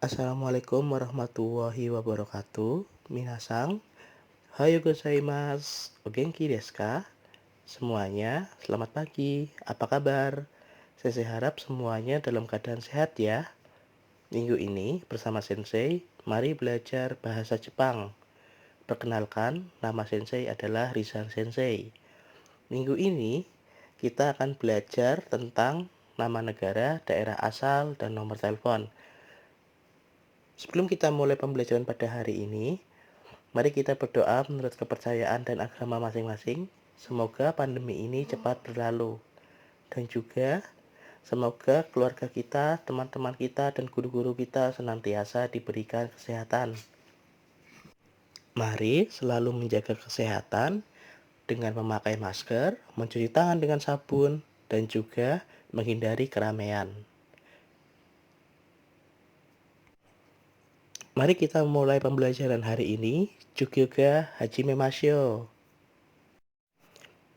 Assalamualaikum warahmatullahi wabarakatuh. Minasang, hayo gozaimasu. O genki desu ka? Semuanya, selamat pagi. Apa kabar? Saya harap semuanya dalam keadaan sehat ya. Minggu ini bersama Sensei, mari belajar bahasa Jepang. Perkenalkan, nama Sensei adalah Rizal Sensei. Minggu ini kita akan belajar tentang nama negara, daerah asal, dan nomor telepon. Sebelum kita mulai pembelajaran pada hari ini, mari kita berdoa menurut kepercayaan dan agama masing-masing. Semoga pandemi ini cepat berlalu. Dan juga semoga keluarga kita, teman-teman kita, dan guru-guru kita senantiasa diberikan kesehatan. Mari selalu menjaga kesehatan dengan memakai masker, mencuci tangan dengan sabun, dan juga menghindari keramaian. Mari kita mulai pembelajaran hari ini. Juga Hajime Masyo.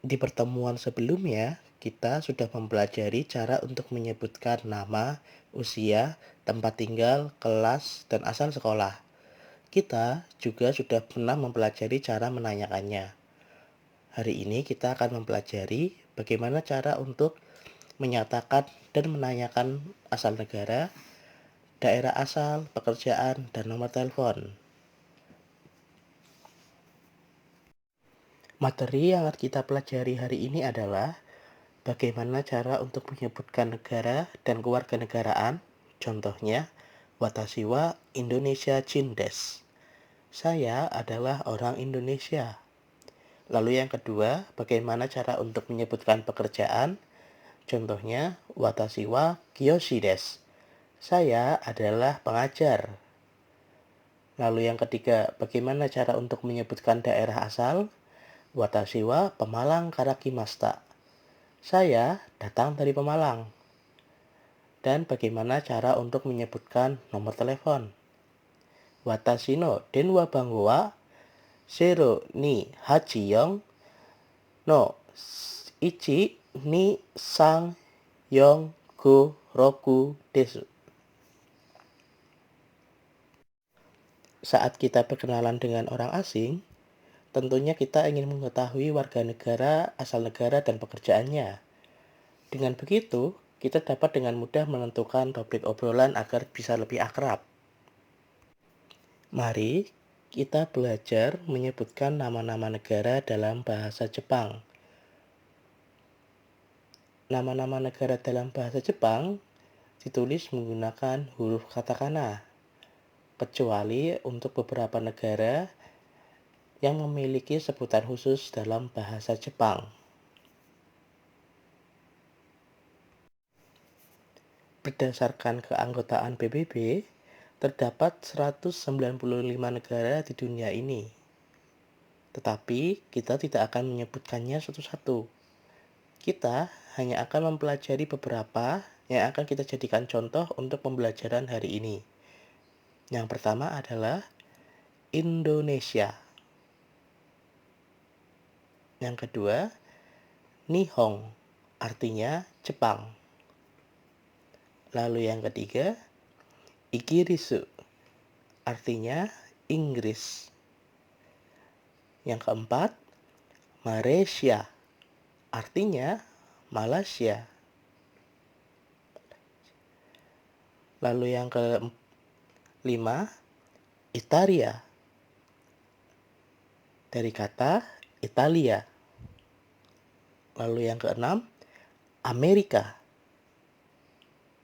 Di pertemuan sebelumnya, kita sudah mempelajari cara untuk menyebutkan nama, usia, tempat tinggal, kelas, dan asal sekolah. Kita juga sudah pernah mempelajari cara menanyakannya. Hari ini kita akan mempelajari bagaimana cara untuk menyatakan dan menanyakan asal negara, daerah asal, pekerjaan, dan nomor telepon. Materi yang akan kita pelajari hari ini adalah bagaimana cara untuk menyebutkan negara dan kewarganegaraan. Contohnya, watashi wa Indonesia Jin desu. Saya adalah orang Indonesia. Lalu yang kedua, bagaimana cara untuk menyebutkan pekerjaan. Contohnya, watashi wa kiyoshi desu. Saya adalah pengajar. Lalu yang ketiga, bagaimana cara untuk menyebutkan daerah asal. Watashi wa Pemalang karakimashita. Saya datang dari Pemalang. Dan bagaimana cara untuk menyebutkan nomor telepon. Watashi no denwa bango wa 0284 no 1234 desu. Saat kita berkenalan dengan orang asing, tentunya kita ingin mengetahui warga negara, asal negara, dan pekerjaannya. Dengan begitu, kita dapat dengan mudah menentukan topik obrolan agar bisa lebih akrab. Mari kita belajar menyebutkan nama-nama negara dalam bahasa Jepang. Nama-nama negara dalam bahasa Jepang ditulis menggunakan huruf katakana, kecuali untuk beberapa negara yang memiliki sebutan khusus dalam bahasa Jepang. Berdasarkan keanggotaan PBB, terdapat 195 negara di dunia ini. Tetapi kita tidak akan menyebutkannya satu-satu. Kita hanya akan mempelajari beberapa yang akan kita jadikan contoh untuk pembelajaran hari ini. Yang pertama adalah Indonesia. Yang kedua, Nihon, artinya Jepang. Lalu yang ketiga, Igirisu, artinya Inggris. Yang keempat, Malaysia, artinya Malaysia. Lalu yang kelima, Italia, dari kata Italia. Lalu yang keenam, Amerika,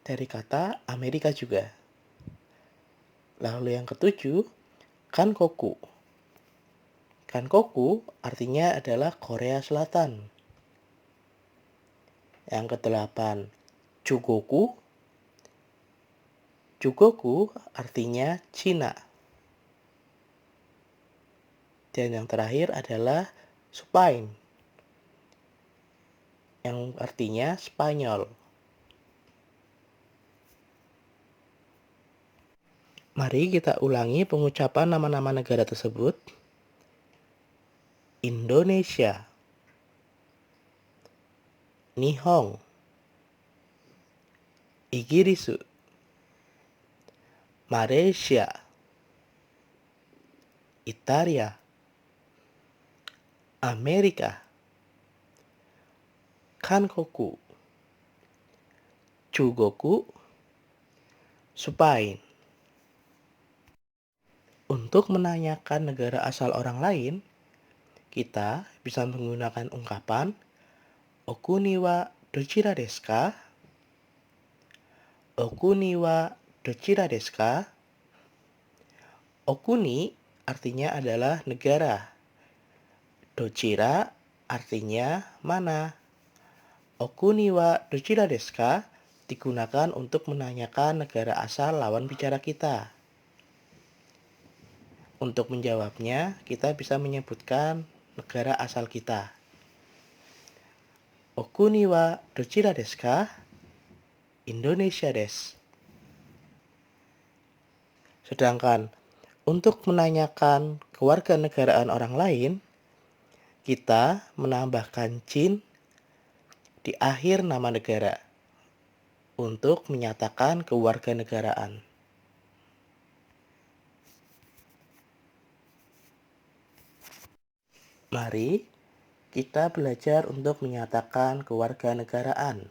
dari kata Amerika juga. Lalu yang ketujuh, Kankoku. Kankoku artinya adalah Korea Selatan. Yang kedelapan, Chugoku. Chugoku artinya Cina. Dan yang terakhir adalah Spain, yang artinya Spanyol. Mari kita ulangi pengucapan nama-nama negara tersebut. Indonesia, Nihon, Igirisu, Malaysia, Italia, Amerika, Kankoku, Chugoku, Spain. Untuk menanyakan negara asal orang lain, kita bisa menggunakan ungkapan Oku ni wa dochira desu ka? Oku ni wa dochira desu ka? Oku ni artinya adalah negara. Dochira artinya mana. Oku ni wa dochira desu ka digunakan untuk menanyakan negara asal lawan bicara kita. Untuk menjawabnya, kita bisa menyebutkan negara asal kita. Oku ni wa dochira desu ka? Indonesia desu. Sedangkan untuk menanyakan kewarganegaraan orang lain, kita menambahkan jin di akhir nama negara untuk menyatakan kewarganegaraan. Mari kita belajar untuk menyatakan kewarganegaraan.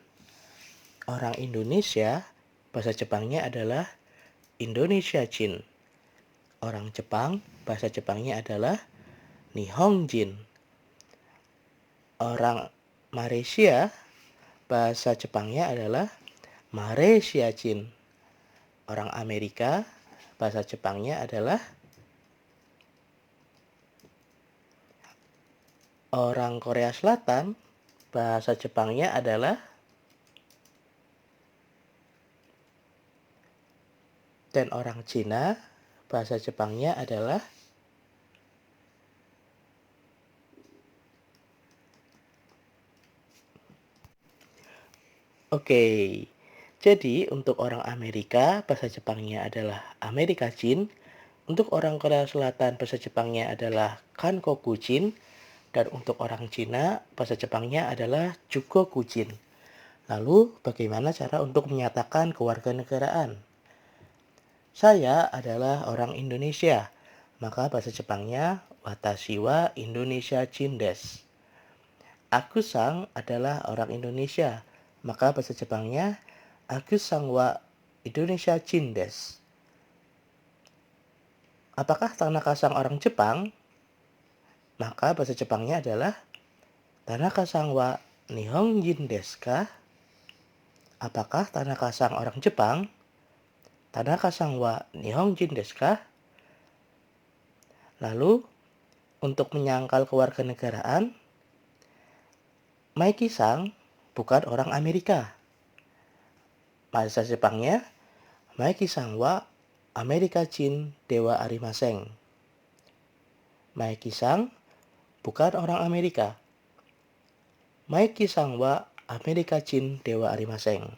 Orang Indonesia, bahasa Jepangnya adalah Indonesia Jin. Orang Jepang, bahasa Jepangnya adalah Nihongjin. Orang Malaysia, bahasa Jepangnya adalah Malaysia Jin. Orang Amerika, bahasa Jepangnya adalah orang Korea Selatan, bahasa Jepangnya adalah dan orang Cina, bahasa Jepangnya adalah Oke. Jadi untuk orang Amerika, bahasa Jepangnya adalah Amerika Jin. Untuk orang Korea Selatan, bahasa Jepangnya adalah Kankoku Jin. Dan untuk orang Cina, bahasa Jepangnya adalah Jugoku Jin. Lalu, bagaimana cara untuk menyatakan kewarganegaraan? Saya adalah orang Indonesia, maka bahasa Jepangnya Watashi wa Indonesia Jin desu. Aku sang adalah orang Indonesia, maka bahasa Jepangnya Aku sang wa Indonesia Jin desu. Apakah Tanaka sang orang Jepang? Maka bahasa Jepangnya adalah Tanaka sang wa Nihonjin desu ka? Apakah Tanaka sang orang Jepang? Tanaka sang wa Nihonjin desu ka? Lalu, untuk menyangkal kewarganegaraan, Maiki sang bukan orang Amerika. Bahasa Jepangnya, Maiki sang wa Amerika Jin dewa arimaseng. Maiki sang bukan orang Amerika. Maiki sang wa Amerika Jin dewa arimaseng.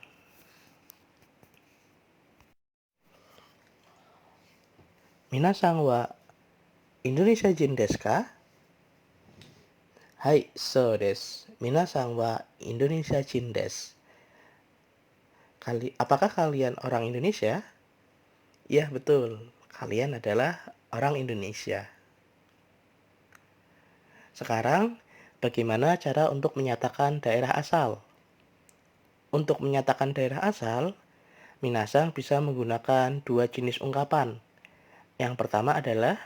Minasang wa Indonesia Jin desu ka? Hai, so desu. Minasang wa Indonesia Jin desu. Apakah kalian orang Indonesia? Ya, betul. Kalian adalah orang Indonesia. Sekarang, bagaimana cara untuk menyatakan daerah asal? Untuk menyatakan daerah asal, minasang bisa menggunakan dua jenis ungkapan. Yang pertama adalah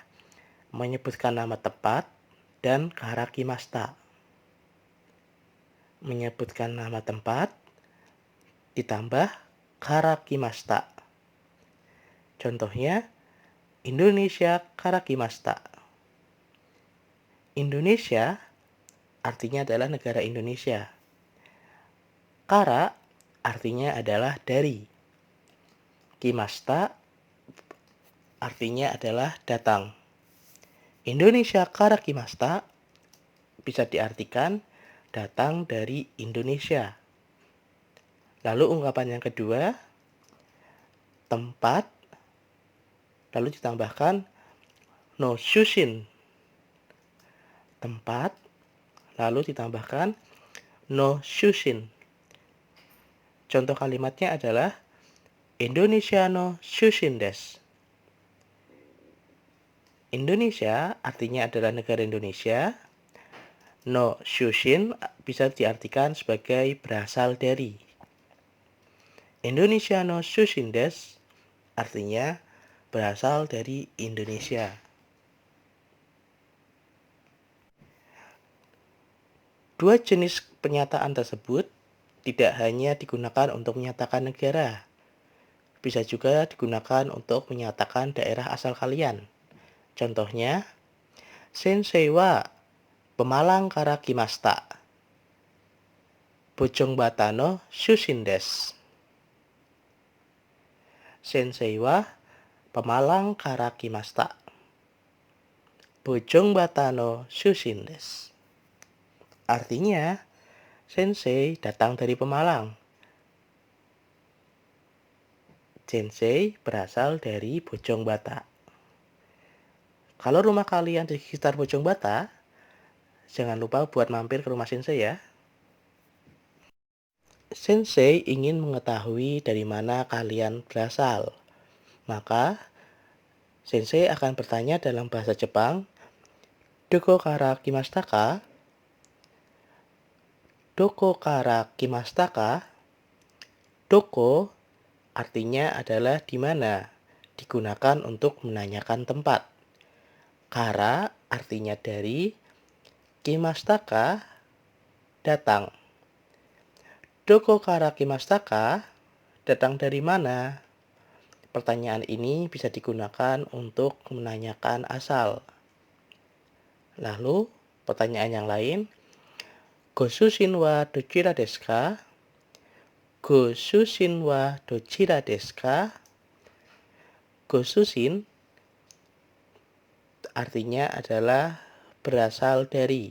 menyebutkan nama tempat dan karakimashita. Menyebutkan nama tempat ditambah karakimashita. Contohnya, Indonesia karakimashita. Indonesia artinya adalah negara Indonesia. Kara artinya adalah dari. Kimashita artinya adalah datang. Indonesia karakimashita bisa diartikan datang dari Indonesia. Lalu ungkapan yang kedua, tempat, lalu ditambahkan no shushin. Tempat, lalu ditambahkan no shushin. Contoh kalimatnya adalah Indonesia no shushin desu. Indonesia artinya adalah negara Indonesia. No Shushin bisa diartikan sebagai berasal dari. Indonesia no Shushin desu artinya berasal dari Indonesia. Dua jenis pernyataan tersebut tidak hanya digunakan untuk menyatakan negara, bisa juga digunakan untuk menyatakan daerah asal kalian. Contohnya, Sensei wa Pemalang kara kimashita. Bojongbata no Shushin desu. Sensei wa Pemalang kara kimashita. Bojongbata no Shushin desu. Artinya, Sensei datang dari Pemalang. Sensei berasal dari Bojongbata. Kalau rumah kalian di sekitar Bojongbata, jangan lupa buat mampir ke rumah Sensei ya. Sensei ingin mengetahui dari mana kalian berasal. Maka, Sensei akan bertanya dalam bahasa Jepang, Doko kara kimashita ka? Doko kara kimashita ka? Doko artinya adalah di mana, digunakan untuk menanyakan tempat. Kara artinya dari, kimashita ka datang. Doko kara kimashita ka datang dari mana? Pertanyaan ini bisa digunakan untuk menanyakan asal. Lalu, pertanyaan yang lain, Goshushin wa dochira desu ka? Goshushin wa dochira desu ka? Goshushin artinya adalah berasal dari.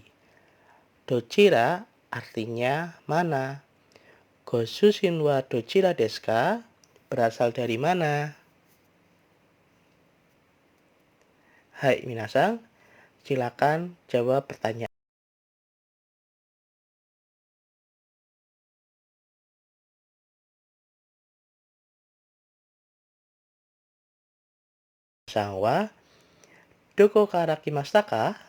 Dochira artinya mana. Goshushin wa dochira desu ka? Berasal dari mana? Hai minasan, silakan jawab pertanyaan. Wa doko kara kimashita ka?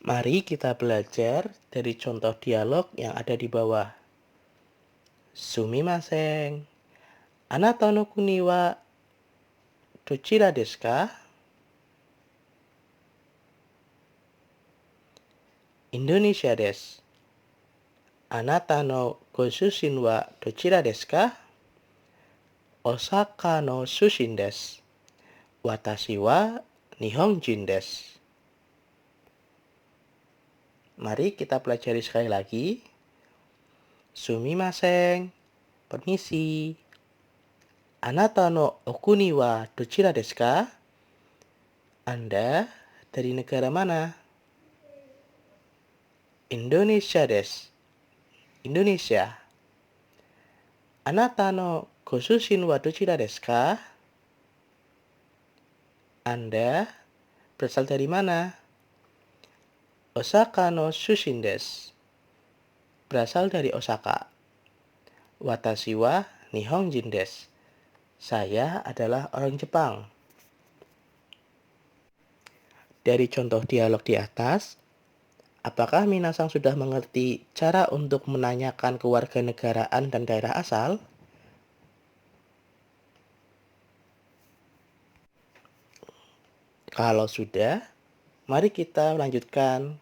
Mari kita belajar dari contoh dialog yang ada di bawah. Sumimasen. Anata no kuni wa dochira desu ka? Indonesia desu. Anata no goshushin wa dochira desu ka? Osaka no shushin desu. Watashi wa Nihonjin desu. Mari kita pelajari sekali lagi. Sumimasen. Permisi. Anata no okuni wa dochira desu ka? Anda dari negara mana? Indonesia desu. Indonesia. Anata no goshushin wa dochira desu ka? Anda berasal dari mana? Osaka no shushin desu. Berasal dari Osaka. Watashi wa Nihonjin desu. Saya adalah orang Jepang. Dari contoh dialog di atas, apakah minasan sudah mengerti cara untuk menanyakan kewarganegaraan dan daerah asal? Kalau sudah, mari kita lanjutkan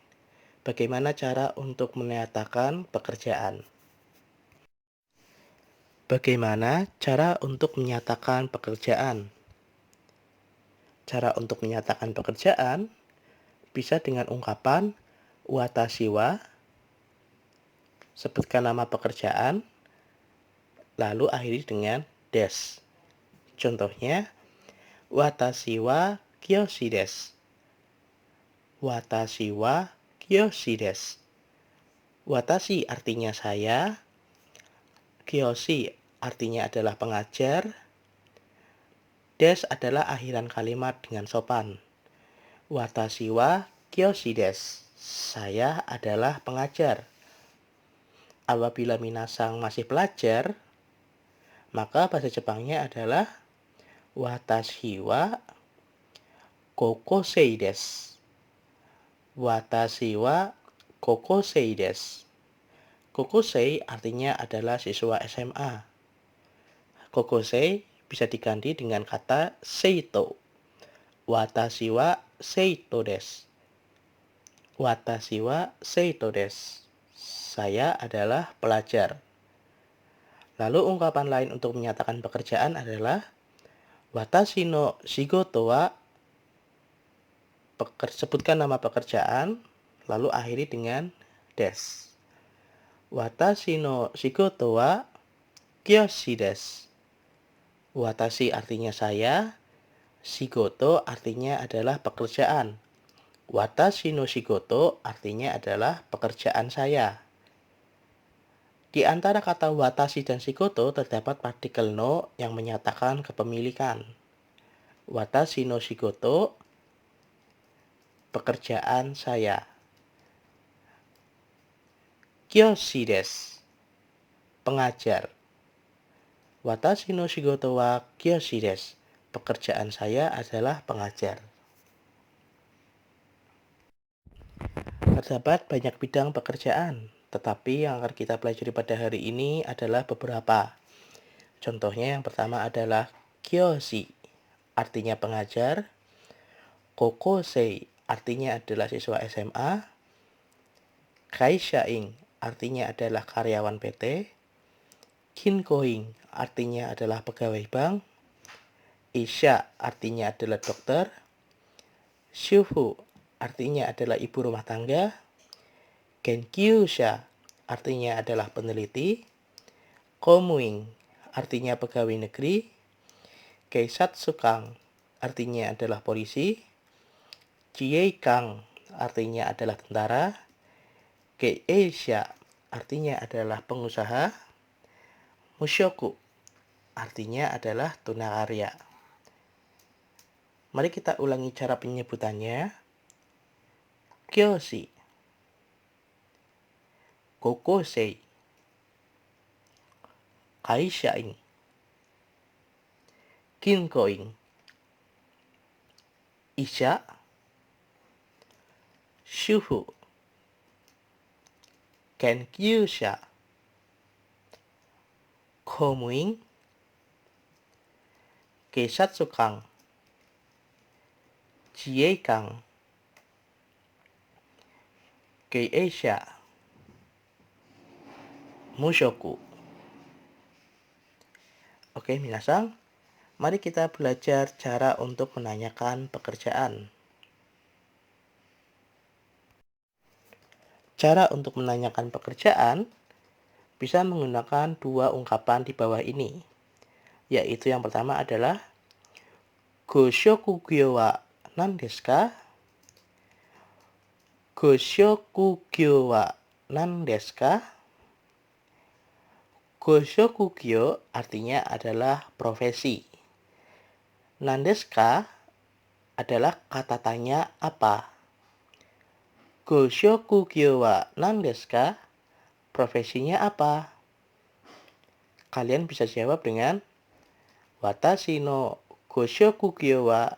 bagaimana cara untuk menyatakan pekerjaan. Bagaimana cara untuk menyatakan pekerjaan? Cara untuk menyatakan pekerjaan bisa dengan ungkapan watashi wa, sebutkan nama pekerjaan, lalu akhiri dengan desu. Contohnya, watashi wa kiyoshi desu. Watashi wa kiyoshi desu. Watashi artinya saya, kiyoshi artinya adalah pengajar, desu adalah akhiran kalimat dengan sopan. Watashi wa kiyoshi desu. Saya adalah pengajar. Apabila minasan masih pelajar, maka bahasa Jepangnya adalah Watashi wa kokosei desu. Watashi wa kokosei desu. Kokosei artinya adalah siswa SMA. Kokosei bisa diganti dengan kata seito. Watashi wa seito desu. Watashi wa seito desu. Saya adalah pelajar. Lalu ungkapan lain untuk menyatakan pekerjaan adalah watashi no shigoto wa, sebutkan nama pekerjaan, lalu akhiri dengan desu. Watashi no shigoto wa kyoshi desu. Watashi artinya saya, shigoto artinya adalah pekerjaan. Watashi no shigoto artinya adalah pekerjaan saya. Di antara kata watashi dan shigoto terdapat partikel no yang menyatakan kepemilikan. Watashi no shigoto, pekerjaan saya. Kyoshi desu, pengajar. Watashi no shigoto wa kyoshi desu, pekerjaan saya adalah pengajar. Terdapat banyak bidang pekerjaan, tetapi yang akan kita pelajari pada hari ini adalah beberapa. Contohnya yang pertama adalah kyoshi, artinya pengajar. Kokosei, artinya adalah siswa SMA. Kaishain, artinya adalah karyawan PT. Kinkoin, artinya adalah pegawai bank. Isha, artinya adalah dokter. Shufu, artinya adalah ibu rumah tangga. Genkyusha, artinya adalah peneliti. Komuin, artinya pegawai negeri. Keisatsukan, artinya adalah polisi. Chieikan, artinya adalah tentara. Keisha, artinya adalah pengusaha. Mushoku, artinya adalah tunakarya. Mari kita ulangi cara penyebutannya. Kyoshi, kokosei, kaishain, kinkoin, isha, shufu, kenkyusha, komuin, keisatsukan, chieikan, keisha, mushoku. Oke, minasang, mari kita belajar cara untuk menanyakan pekerjaan. Cara untuk menanyakan pekerjaan bisa menggunakan dua ungkapan di bawah ini, yaitu yang pertama adalah Goshoku-gyo wa nan desu ka? Goshoku-gyo wa nan desu ka? Goshoku-gyo artinya adalah profesi. Nan desu ka adalah kata tanya apa. Goshoku-gyo wa nan desu ka? Profesinya apa? Kalian bisa jawab dengan watashi no goshoku-gyo wa.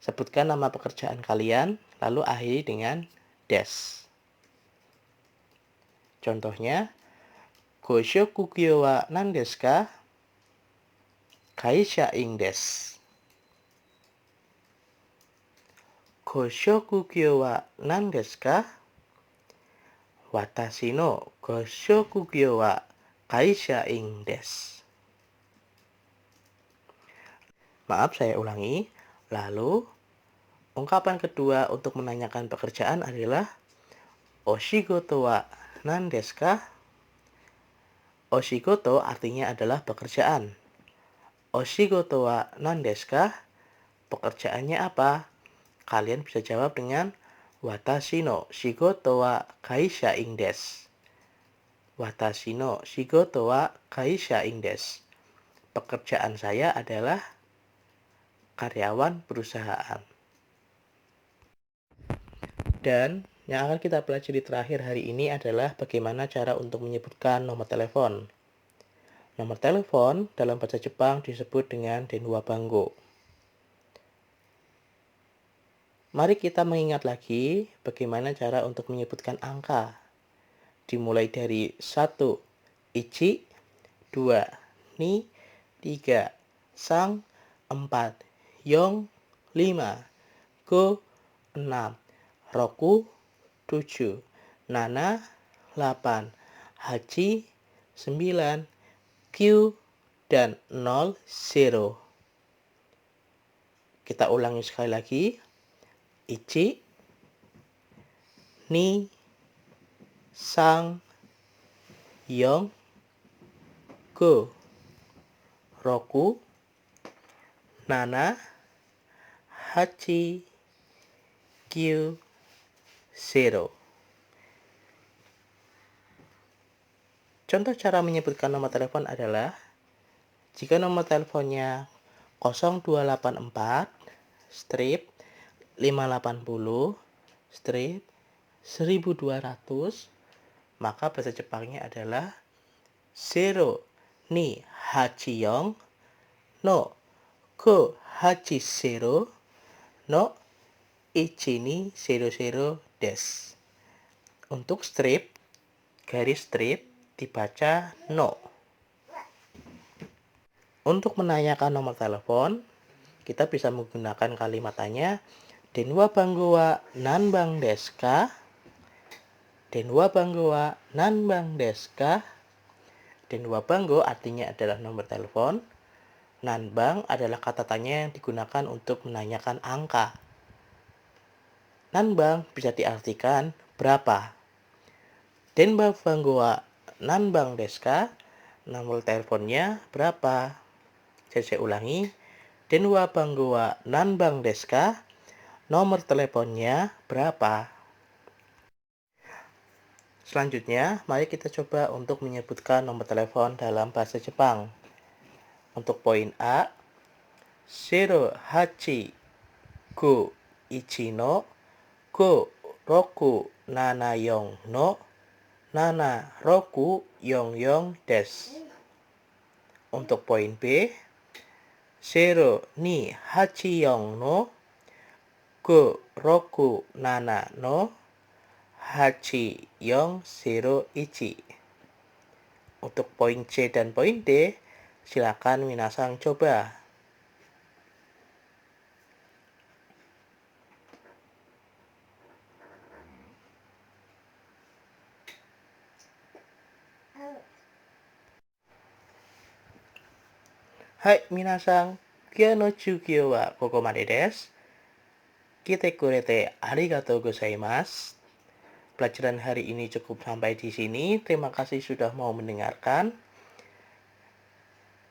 Sebutkan nama pekerjaan kalian, lalu akhiri dengan desu. Contohnya, goshoku-gyo wa nan desu ka? Kaishain desu. Goshoku-gyo wa nan desu ka? Watashi no goshoku-gyo wa kaishain desu. Maaf, saya ulangi. Lalu, ungkapan kedua untuk menanyakan pekerjaan adalah oshigoto wa nan desu ka? Oshigoto artinya adalah pekerjaan. Oshigoto wa nan desu ka? Pekerjaannya apa? Kalian bisa jawab dengan watashi no shigoto wa kaishain desu. Watashi no shigoto wa kaishain desu. Pekerjaan saya adalah karyawan perusahaan. Dan yang akan kita pelajari terakhir hari ini adalah bagaimana cara untuk menyebutkan nomor telepon. Nomor telepon dalam bahasa Jepang disebut dengan denwa bango. Mari kita mengingat lagi bagaimana cara untuk menyebutkan angka. Dimulai dari 1, ichi, 2, ni, 3, sang, 4, yong, 5, go, 6, roku, 7, nana, 8, hachi, 9, Q, dan 0, 0. Kita ulangi sekali lagi. Ichi, ni, sang, yong, go, roku, nana, hachi, Q, 0. Contoh cara menyebutkan nomor telepon adalah jika nomor teleponnya 0284 strip 580 strip 1200, maka bahasa Jepangnya adalah zero ni hachiyong no ko hachi zero no ichi ni 00 des. Untuk strip, garis strip dibaca no. Untuk menanyakan nomor telepon, kita bisa menggunakan kalimat tanya denwa bango wa nanbang desu ka? Denwa bango wa nanbang desu ka? Denwa bango artinya adalah nomor telepon. Nanbang adalah kata tanya yang digunakan untuk menanyakan angka. Nanbang bisa diartikan berapa. Denwa bango wa nanbang desu ka? Nomor teleponnya berapa? Saya ulangi. Denwa bango wa nanbang desu ka? Nomor teleponnya berapa? Selanjutnya, mari kita coba untuk menyebutkan nomor telepon dalam bahasa Jepang. Untuk poin A, 0851 no 5674の7644 des. Untuk poin B, 0284の567の8401. Untuk poin C dan poin D, silakan minasang coba. Hai minasang,今日の授業はここまでです。来てくれてありがとうございます。Pelajaran hari ini cukup sampai di sini. Terima kasih sudah mau mendengarkan.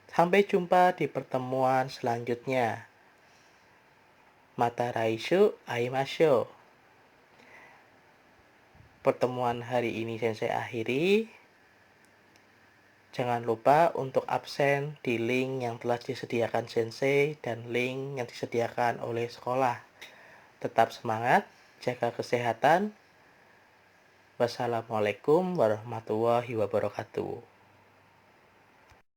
Sampai jumpa di pertemuan selanjutnya. Mata raishu aimashou. Pertemuan hari ini Sensei akhiri. Jangan lupa untuk absen di link yang telah disediakan Sensei dan link yang disediakan oleh sekolah. Tetap semangat, jaga kesehatan. Wassalamualaikum warahmatullahi wabarakatuh.